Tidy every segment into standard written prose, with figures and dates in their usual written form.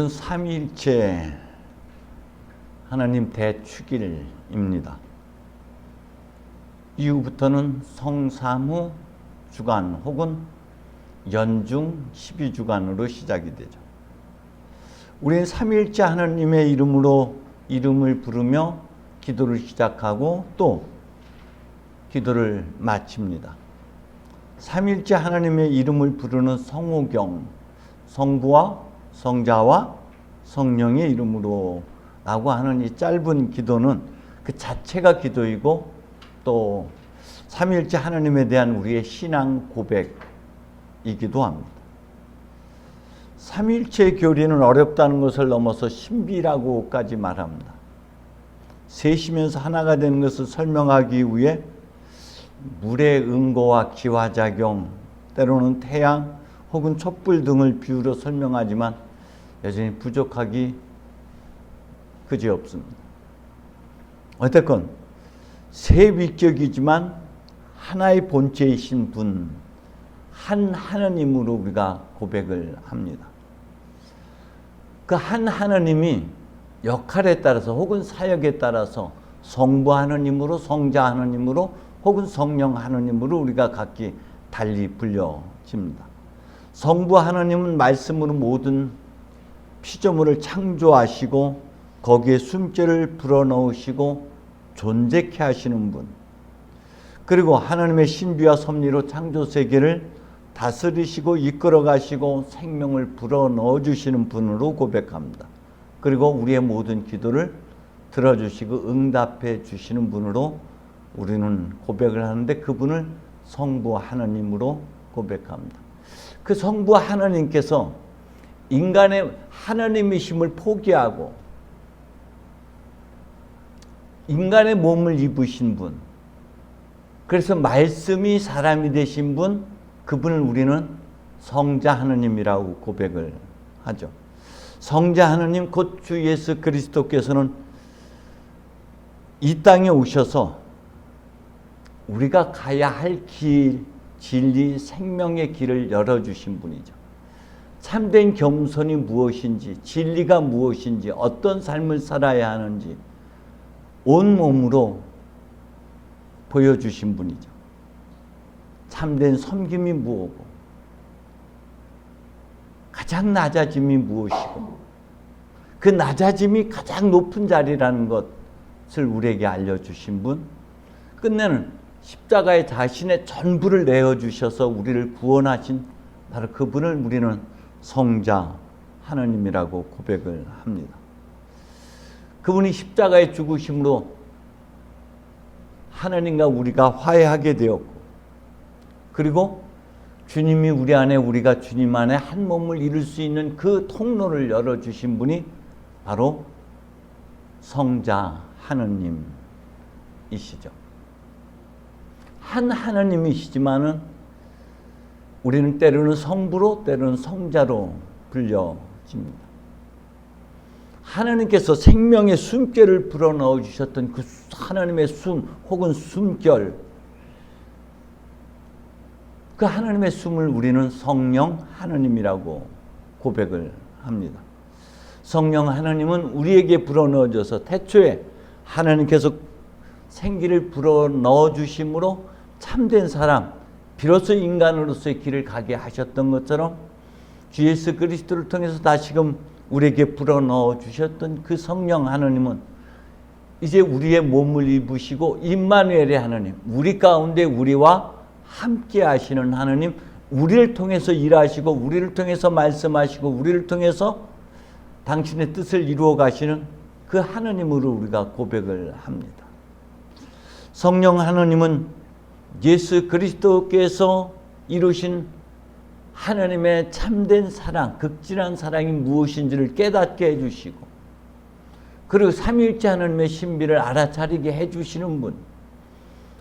오늘은 삼위일체 하나님 대축일입니다. 이후부터는 성사무 주간 혹은 연중 12주간으로 시작이 되죠. 우리는 삼위일체 하나님의 이름으로 이름을 부르며 기도를 시작하고 또 기도를 마칩니다. 삼위일체 하나님의 이름을 부르는 성호경, 성부와 성자와 성령의 이름으로 라고 하는 이 짧은 기도는 그 자체가 기도이고 또 삼위일체 하나님에 대한 우리의 신앙 고백이기도 합니다. 삼위일체의 교리는 어렵다는 것을 넘어서 신비라고까지 말합니다. 셋이면서 하나가 되는 것을 설명하기 위해 물의 응고와 기화작용, 때로는 태양 혹은 촛불 등을 비유로 설명하지만 여전히 부족하기 그지없습니다. 어쨌건 세위격이지만 하나의 본체이신 분, 한 하나님으로 우리가 고백을 합니다. 그 한 하나님이 역할에 따라서 혹은 사역에 따라서 성부 하나님으로, 성자 하나님으로 혹은 성령 하나님으로 우리가 각기 달리 불려집니다. 성부 하나님은 말씀으로 모든 피조물을 창조하시고 거기에 숨결을 불어넣으시고 존재케 하시는 분, 그리고 하나님의 신비와 섭리로 창조 세계를 다스리시고 이끌어 가시고 생명을 불어넣어 주시는 분으로 고백합니다. 그리고 우리의 모든 기도를 들어주시고 응답해 주시는 분으로 우리는 고백을 하는데 그분을 성부 하나님으로 고백합니다. 그 성부 하나님께서 인간의 하나님이심을 포기하고 인간의 몸을 입으신 분, 그래서 말씀이 사람이 되신 분, 그분을 우리는 성자 하나님이라고 고백을 하죠. 성자 하나님 곧 주 예수 그리스도께서는 이 땅에 오셔서 우리가 가야 할 길, 진리, 생명의 길을 열어주신 분이죠. 참된 겸손이 무엇인지, 진리가 무엇인지, 어떤 삶을 살아야 하는지 온몸으로 보여주신 분이죠. 참된 섬김이 무엇이고 가장 낮아짐이 무엇이고 그 낮아짐이 가장 높은 자리라는 것을 우리에게 알려주신 분, 끝내는 십자가에 자신의 전부를 내어주셔서 우리를 구원하신 바로 그분을 우리는 성자 하나님이라고 고백을 합니다. 그분이 십자가의 죽으심으로 하나님과 우리가 화해하게 되었고, 그리고 주님이 우리 안에, 우리가 주님 안에 한 몸을 이룰 수 있는 그 통로를 열어주신 분이 바로 성자 하나님이시죠. 한 하나님이시지만은 우리는 때로는 성부로 때로는 성자로 불려집니다. 하나님께서 생명의 숨결을 불어넣어 주셨던 그 하나님의 숨 혹은 숨결, 그 하나님의 숨을 우리는 성령 하나님이라고 고백을 합니다. 성령 하나님은 우리에게 불어넣어져서 태초에 하나님께서 생기를 불어넣어 주심으로 참된 사람, 비로소 인간으로서의 길을 가게 하셨던 것처럼 주 예수 그리스도를 통해서 다시금 우리에게 불어넣어 주셨던 그 성령 하나님은 이제 우리의 몸을 입으시고 임마누엘의 하나님, 우리 가운데 우리와 함께 하시는 하나님, 우리를 통해서 일하시고 우리를 통해서 말씀하시고 우리를 통해서 당신의 뜻을 이루어 가시는 그 하나님으로 우리가 고백을 합니다. 성령 하나님은 예수 그리스도께서 이루신 하나님의 참된 사랑, 극진한 사랑이 무엇인지를 깨닫게 해주시고, 그리고 삼위일체 하나님의 신비를 알아차리게 해주시는 분,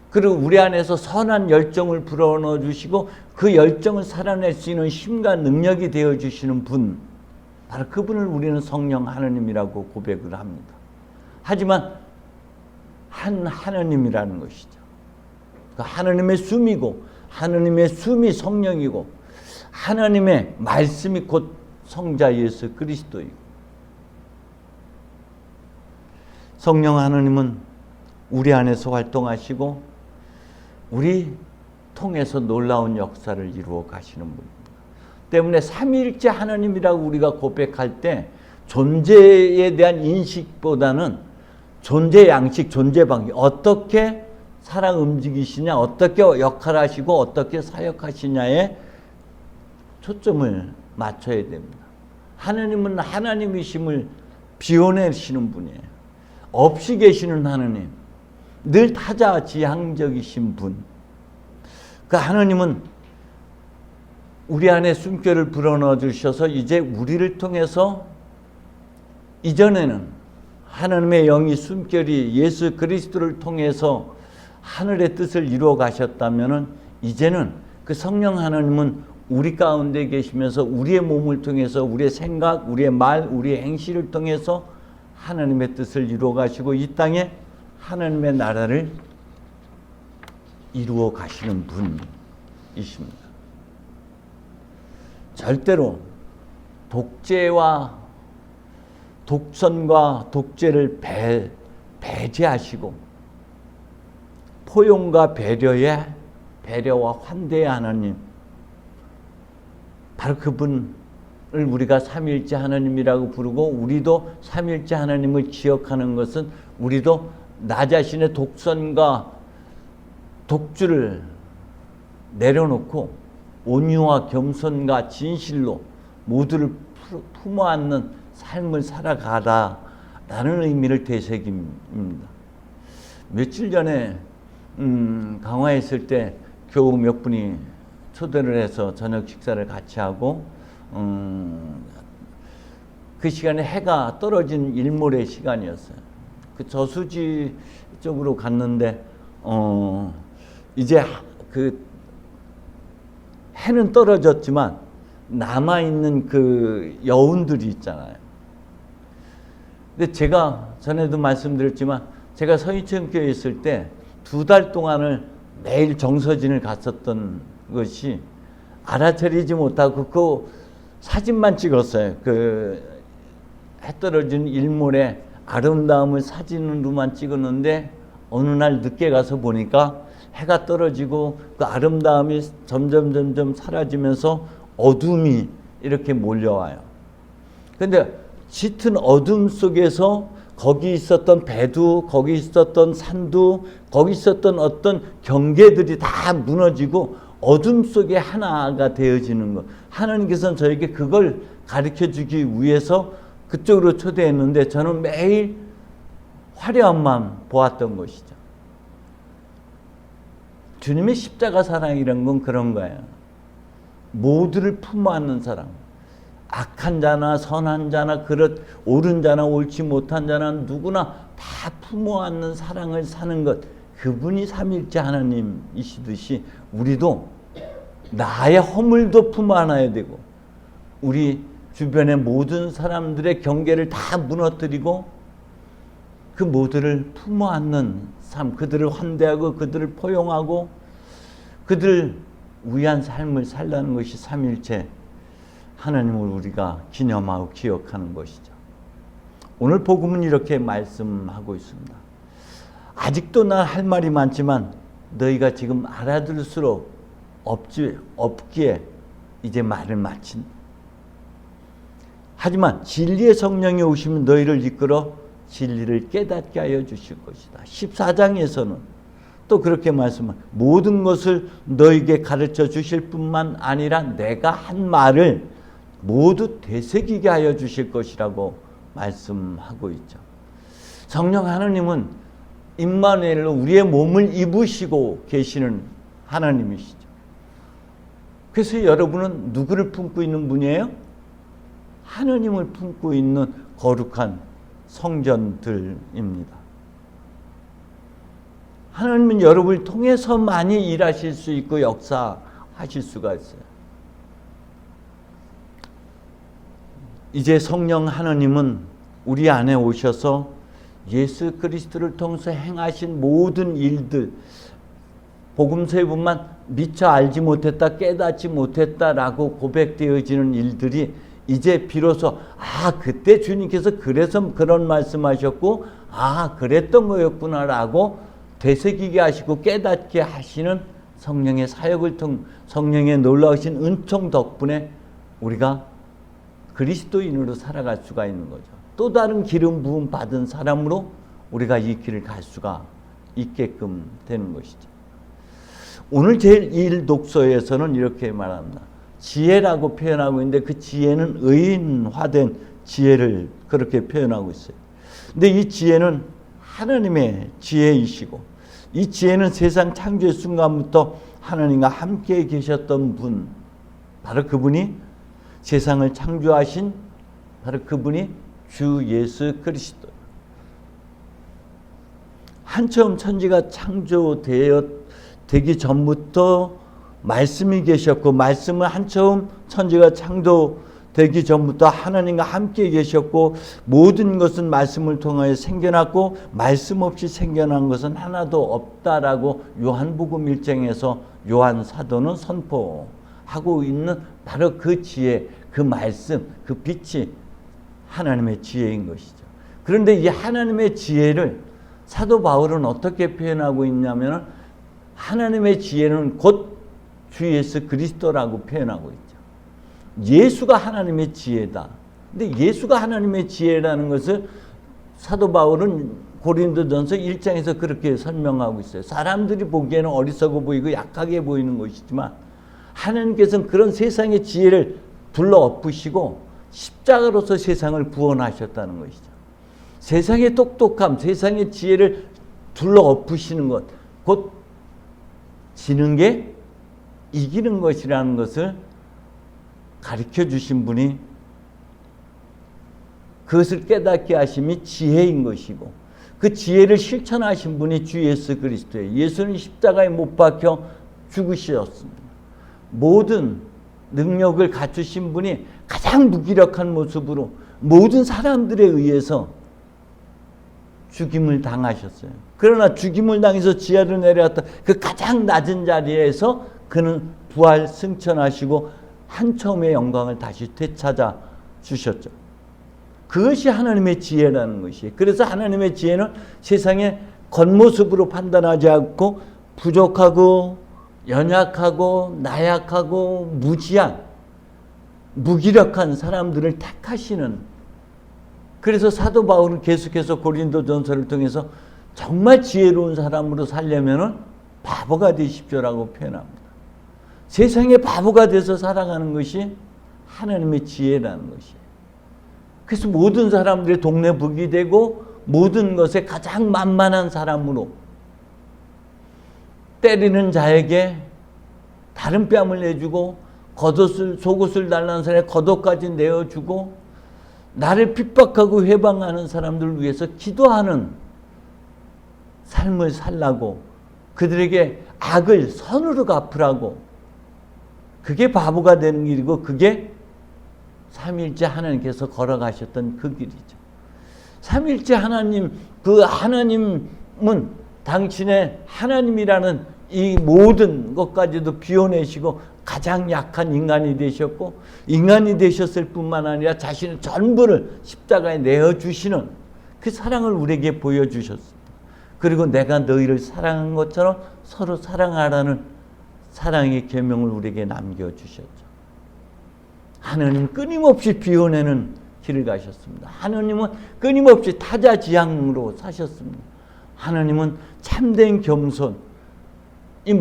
그리고 우리 안에서 선한 열정을 불어넣어 주시고 그 열정을 살아낼 수 있는 힘과 능력이 되어 주시는 분, 바로 그분을 우리는 성령 하나님이라고 고백을 합니다. 하지만 한 하나님이라는 것이죠. 그 하나님의 숨이고 하나님의 숨이 성령이고 하나님의 말씀이 곧 성자 예수 그리스도이고 성령 하나님은 우리 안에서 활동하시고 우리 통해서 놀라운 역사를 이루어 가시는 분입니다. 때문에 삼위일체 하나님이라고 우리가 고백할 때 존재에 대한 인식보다는 존재 양식, 존재 방식, 어떻게 살아 움직이시냐, 어떻게 역할하시고 어떻게 사역하시냐에 초점을 맞춰야 됩니다. 하나님은 하나님이심을 비워내시는 분이에요. 없이 계시는 하나님, 늘 타자지향적이신 분. 그 하나님은 우리 안에 숨결을 불어넣어 주셔서 이제 우리를 통해서 이전에는 하나님의 영이 숨결이 예수 그리스도를 통해서 하늘의 뜻을 이루어 가셨다면은 이제는 그 성령 하나님은 우리 가운데 계시면서 우리의 몸을 통해서 우리의 생각, 우리의 말, 우리의 행실을 통해서 하나님의 뜻을 이루어 가시고 이 땅에 하나님의 나라를 이루어 가시는 분이십니다. 절대로 독재와 독선과 독재를 배제하시고 포용과 배려와 환대의 하나님, 바로 그분을 우리가 삼위일체 하나님이라고 부르고 우리도 삼위일체 하나님을 기억하는 것은 우리도 나 자신의 독선과 독주를 내려놓고 온유와 겸손과 진실로 모두를 품어 안는 삶을 살아가라라는 의미를 되새깁니다. 며칠 전에 강화에 있을 때 교우 몇 분이 초대를 해서 저녁 식사를 같이 하고 그 시간에 해가 떨어진 일몰의 시간이었어요. 그 저수지 쪽으로 갔는데 이제 그 해는 떨어졌지만 남아있는 그 여운들이 있잖아요. 근데 제가 전에도 말씀드렸지만 제가 서인천교회에 있을 때 2달 동안을 매일 정서진을 갔었던 것이 알아차리지 못하고 그 사진만 찍었어요. 그 해 떨어진 일몰의 아름다움을 사진으로만 찍었는데 어느 날 늦게 가서 보니까 해가 떨어지고 그 아름다움이 점점 사라지면서 어둠이 이렇게 몰려와요. 근데 짙은 어둠 속에서 거기 있었던 배도, 거기 있었던 산도, 거기 있었던 어떤 경계들이 다 무너지고 어둠 속에 하나가 되어지는 것. 하나님께서는 저에게 그걸 가르쳐 주기 위해서 그쪽으로 초대했는데 저는 매일 화려함만 보았던 것이죠. 주님의 십자가 사랑이란 건 그런 거예요. 모두를 품어 안는 사랑. 악한 자나 선한 자나 옳은 자나 옳지 못한 자나 누구나 다 품어 안는 사랑을 사는 것. 그분이 삼위일체 하나님이시듯이 우리도 나의 허물도 품어 안아야 되고 우리 주변의 모든 사람들의 경계를 다 무너뜨리고 그 모두를 품어 안는 삶, 그들을 환대하고 그들을 포용하고 그들을 위한 삶을 살라는 것이 삼위일체 하나님을 우리가 기념하고 기억하는 것이죠. 오늘 복음은 이렇게 말씀하고 있습니다. 아직도 나 할 말이 많지만 너희가 지금 알아들을수록 없기에 이제 말을 마친. 하지만 진리의 성령이 오시면 너희를 이끌어 진리를 깨닫게 하여 주실 것이다. 14장에서는 또 그렇게 말씀합니다. 모든 것을 너희에게 가르쳐 주실 뿐만 아니라 내가 한 말을 모두 되새기게 하여 주실 것이라고 말씀하고 있죠. 성령 하나님은 임마누엘로 우리의 몸을 입으시고 계시는 하나님이시죠. 그래서 여러분은 누구를 품고 있는 분이에요? 하나님을 품고 있는 거룩한 성전들입니다. 하나님은 여러분을 통해서 많이 일하실 수 있고 역사하실 수가 있어요. 이제 성령 하나님은 우리 안에 오셔서 예수 그리스도를 통해서 행하신 모든 일들, 복음서에 보면 미처 알지 못했다, 깨닫지 못했다라고 고백되어지는 일들이 이제 비로소 그때 주님께서 그래서 그런 말씀하셨고 아, 그랬던 거였구나라고 되새기게 하시고 깨닫게 하시는 성령의 사역을 성령의 놀라우신 은총 덕분에 우리가 그리스도인으로 살아갈 수가 있는 거죠. 또 다른 기름 부음 받은 사람으로 우리가 이 길을 갈 수가 있게끔 되는 것이죠. 오늘 제1 독서에서는 이렇게 말합니다. 지혜라고 표현하고 있는데 그 지혜는 의인화된 지혜를 그렇게 표현하고 있어요. 근데 이 지혜는 하나님의 지혜이시고 이 지혜는 세상 창조의 순간부터 하나님과 함께 계셨던 분, 바로 그분이 세상을 창조하신 바로 그분이 주 예수 그리스도. 한처음 천지가 창조되기 전부터 말씀이 계셨고 말씀은 한처음 천지가 창조되기 전부터 하나님과 함께 계셨고 모든 것은 말씀을 통하여 생겨났고 말씀 없이 생겨난 것은 하나도 없다라고 요한복음 1장에서 요한 사도는 선포하고 있는 바로 그 지혜, 그 말씀, 그 빛이 하나님의 지혜인 것이죠. 그런데 이 하나님의 지혜를 사도 바울은 어떻게 표현하고 있냐면 하나님의 지혜는 곧 주 예수 그리스도라고 표현하고 있죠. 예수가 하나님의 지혜다. 근데 예수가 하나님의 지혜라는 것을 사도 바울은 고린도전서 1장에서 그렇게 설명하고 있어요. 사람들이 보기에는 어리석어 보이고 약하게 보이는 것이지만 하나님께서는 그런 세상의 지혜를 둘러엎으시고 십자가로서 세상을 구원하셨다는 것이죠. 세상의 똑똑함, 세상의 지혜를 둘러엎으시는 것, 곧 지는 게 이기는 것이라는 것을 가르쳐 주신 분이 그것을 깨닫게 하심이 지혜인 것이고 그 지혜를 실천하신 분이 주 예수 그리스도예요. 예수는 십자가에 못 박혀 죽으셨습니다. 모든 능력을 갖추신 분이 가장 무기력한 모습으로 모든 사람들에 의해서 죽임을 당하셨어요. 그러나 죽임을 당해서 지하로 내려왔다 그 가장 낮은 자리에서 그는 부활 승천하시고 한처음의 영광을 다시 되찾아 주셨죠. 그것이 하나님의 지혜라는 것이에요. 그래서 하나님의 지혜는 세상의 겉모습으로 판단하지 않고 부족하고 연약하고 나약하고 무지한 무기력한 사람들을 택하시는, 그래서 사도 바울은 계속해서 고린도전서를 통해서 정말 지혜로운 사람으로 살려면은 바보가 되십시오라고 표현합니다. 세상에 바보가 돼서 살아가는 것이 하나님의 지혜라는 것이에요. 그래서 모든 사람들의 동네 북이 되고 모든 것에 가장 만만한 사람으로 때리는 자에게 다른 뺨을 내주고 속옷을 달라는 사람의 겉옷까지 내어주고 나를 핍박하고 회방하는 사람들을 위해서 기도하는 삶을 살라고 그들에게 악을 선으로 갚으라고, 그게 바보가 되는 길이고 그게 삼위일체 하나님께서 걸어가셨던 그 길이죠. 삼위일체 하나님, 그 하나님은 당신의 하나님이라는 이 모든 것까지도 비워내시고 가장 약한 인간이 되셨고 인간이 되셨을 뿐만 아니라 자신의 전부를 십자가에 내어주시는 그 사랑을 우리에게 보여주셨습니다. 그리고 내가 너희를 사랑한 것처럼 서로 사랑하라는 사랑의 계명을 우리에게 남겨주셨죠. 하나님 끊임없이 비워내는 길을 가셨습니다. 하나님은 끊임없이 타자지향으로 사셨습니다. 하나님은 참된 겸손이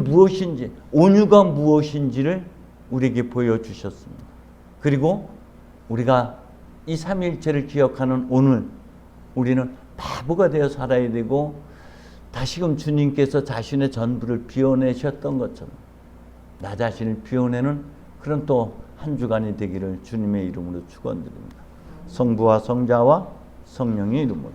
무엇인지, 온유가 무엇인지를 우리에게 보여주셨습니다. 그리고 우리가 이 삼위일체를 기억하는 오늘 우리는 바보가 되어 살아야 되고 다시금 주님께서 자신의 전부를 비워내셨던 것처럼 나 자신을 비워내는 그런 또 한 주간이 되기를 주님의 이름으로 축원드립니다. 성부와 성자와 성령의 이름으로.